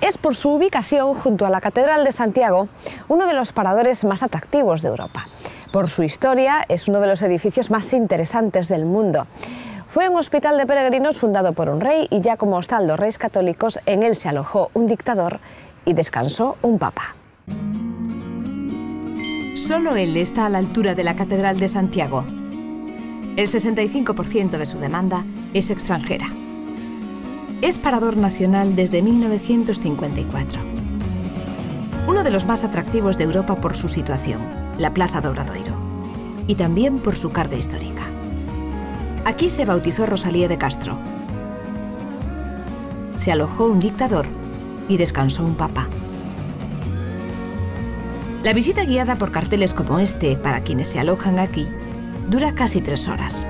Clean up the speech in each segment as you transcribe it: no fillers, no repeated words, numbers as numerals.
Es por su ubicación junto a la Catedral de Santiago uno de los paradores más atractivos de Europa. Por su historia es uno de los edificios más interesantes del mundo. Fue un hospital de peregrinos fundado por un rey y ya como hostal de reyes católicos en él se alojó un dictador y descansó un papa. Solo él está a la altura de la Catedral de Santiago. El 65% de su demanda es extranjera. Es parador nacional desde 1954. Uno de los más atractivos de Europa por su situación, la Plaza do Obradoiro, y también por su carga histórica. Aquí se bautizó Rosalía de Castro, se alojó un dictador y descansó un papa. La visita guiada por carteles como este, para quienes se alojan aquí, dura casi 3 horas.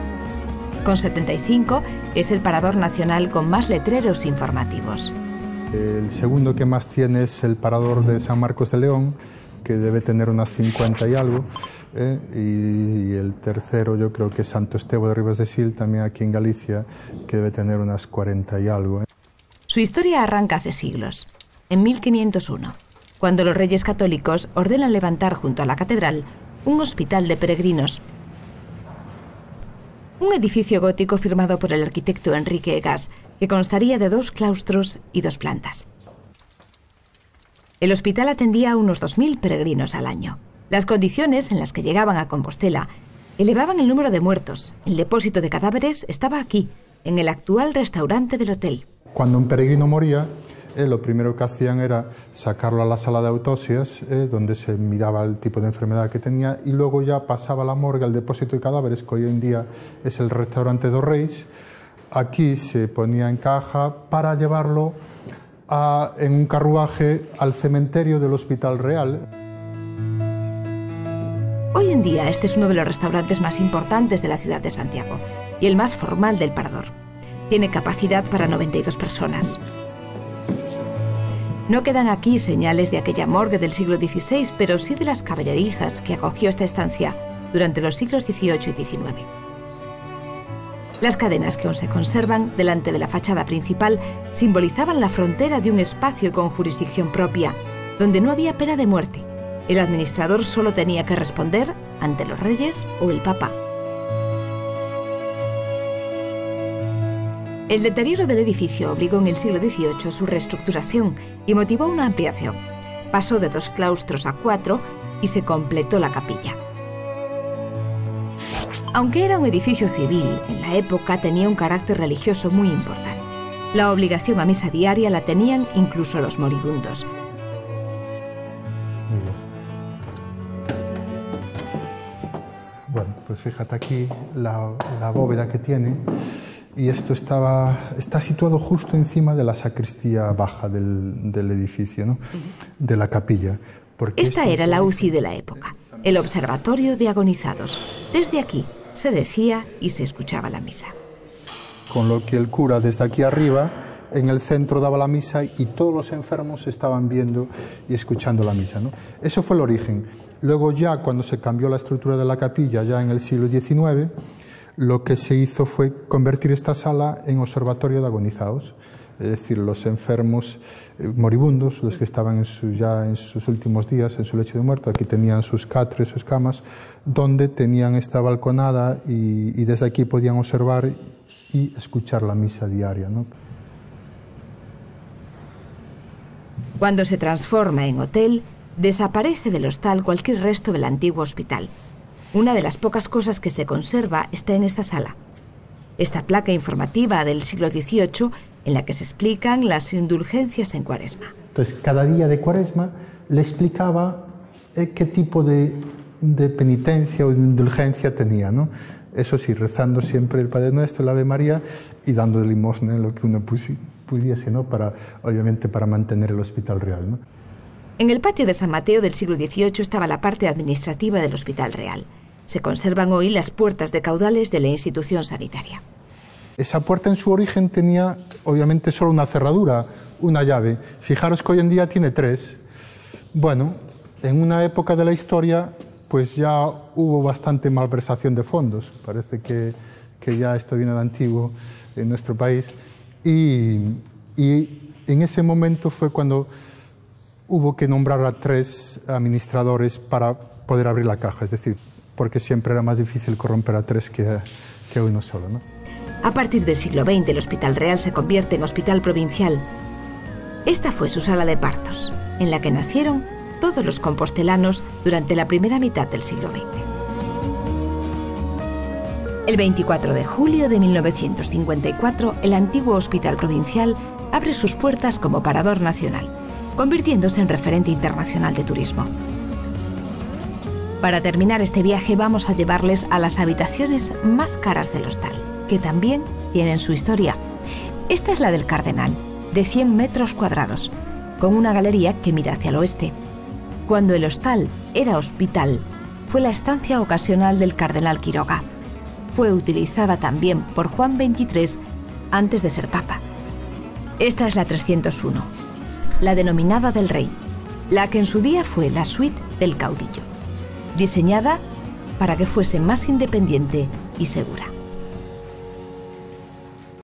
Con 75 es el parador nacional con más letreros informativos. El segundo que más tiene es el parador de San Marcos de León, que debe tener unas 50 y algo. Y el tercero yo creo que es Santo Estevo de Ribas de Sil, también aquí en Galicia, que debe tener unas 40 y algo. Su historia arranca hace siglos, en 1501, cuando los reyes católicos ordenan levantar junto a la catedral un hospital de peregrinos. Un edificio gótico firmado por el arquitecto Enrique Egas, que constaría de 2 claustros y 2 plantas. El hospital atendía a unos 2000 peregrinos al año. Las condiciones en las que llegaban a Compostela elevaban el número de muertos. El depósito de cadáveres estaba aquí, en el actual restaurante del hotel. Cuando un peregrino moría, lo primero que hacían era sacarlo a la sala de autopsias, donde se miraba el tipo de enfermedad que tenía, y luego ya pasaba a la morgue, al depósito de cadáveres, que hoy en día es el restaurante dos Reis. Aquí se ponía en caja para llevarlo en un carruaje al cementerio del Hospital Real. Hoy en día este es uno de los restaurantes más importantes de la ciudad de Santiago y el más formal del parador. Tiene capacidad para 92 personas. No quedan aquí señales de aquella morgue del siglo XVI, pero sí de las caballerizas que acogió esta estancia durante los siglos XVIII y XIX. Las cadenas que aún se conservan delante de la fachada principal simbolizaban la frontera de un espacio con jurisdicción propia, donde no había pena de muerte. El administrador solo tenía que responder ante los reyes o el papa. El deterioro del edificio obligó en el siglo XVIII su reestructuración y motivó una ampliación. Pasó de 2 claustros a 4 y se completó la capilla. Aunque era un edificio civil, en la época tenía un carácter religioso muy importante. La obligación a misa diaria la tenían incluso los moribundos. Bueno, pues fíjate aquí la bóveda que tiene, y esto está situado justo encima de la sacristía baja del edificio, ¿no? De la capilla. Esta era la UCI de la época, el observatorio de agonizados. Desde aquí se decía y se escuchaba la misa. Con lo que el cura desde aquí arriba, en el centro, daba la misa y todos los enfermos estaban viendo y escuchando la misa, ¿no? Eso fue el origen. Luego ya cuando se cambió la estructura de la capilla, ya en el siglo XIX, lo que se hizo fue convertir esta sala en observatorio de agonizados. Es decir, los enfermos moribundos, los que estaban ya en sus últimos días, en su lecho de muerto, aquí tenían sus catres, sus camas, donde tenían esta balconada y desde aquí podían observar y escuchar la misa diaria, ¿no? Cuando se transforma en hotel, desaparece del hostal cualquier resto del antiguo hospital. Una de las pocas cosas que se conserva está en esta sala. Esta placa informativa del siglo XVIII en la que se explican las indulgencias en Cuaresma. Entonces, cada día de Cuaresma le explicaba qué tipo de penitencia o de indulgencia tenía, ¿no? Eso sí, rezando siempre el Padre Nuestro, el Ave María, y dando de limosna en lo que uno pudiese, ¿no? Obviamente para mantener el Hospital Real, ¿no? En el patio de San Mateo del siglo XVIII estaba la parte administrativa del Hospital Real. Se conservan hoy las puertas de caudales de la institución sanitaria. Esa puerta en su origen tenía obviamente solo una cerradura, una llave. Fijaros que hoy en día tiene 3. Bueno, en una época de la historia pues ya hubo bastante malversación de fondos. Parece que ya esto viene de antiguo en nuestro país. Y En ese momento fue cuando hubo que nombrar a 3 administradores para poder abrir la caja, es decir, porque siempre era más difícil corromper a 3 que a uno solo, ¿no? A partir del siglo XX, el Hospital Real se convierte en hospital provincial. Esta fue su sala de partos, en la que nacieron todos los compostelanos durante la primera mitad del siglo XX. El 24 de julio de 1954, el antiguo Hospital Provincial abre sus puertas como parador nacional, convirtiéndose en referente internacional de turismo. Para terminar este viaje vamos a llevarles a las habitaciones más caras del hostal, que también tienen su historia. Esta es la del Cardenal, de 100 metros cuadrados, con una galería que mira hacia el oeste. Cuando el hostal era hospital, fue la estancia ocasional del Cardenal Quiroga. Fue utilizada también por Juan XXIII antes de ser papa. Esta es la 301, la denominada del Rey, la que en su día fue la suite del caudillo, diseñada para que fuese más independiente y segura.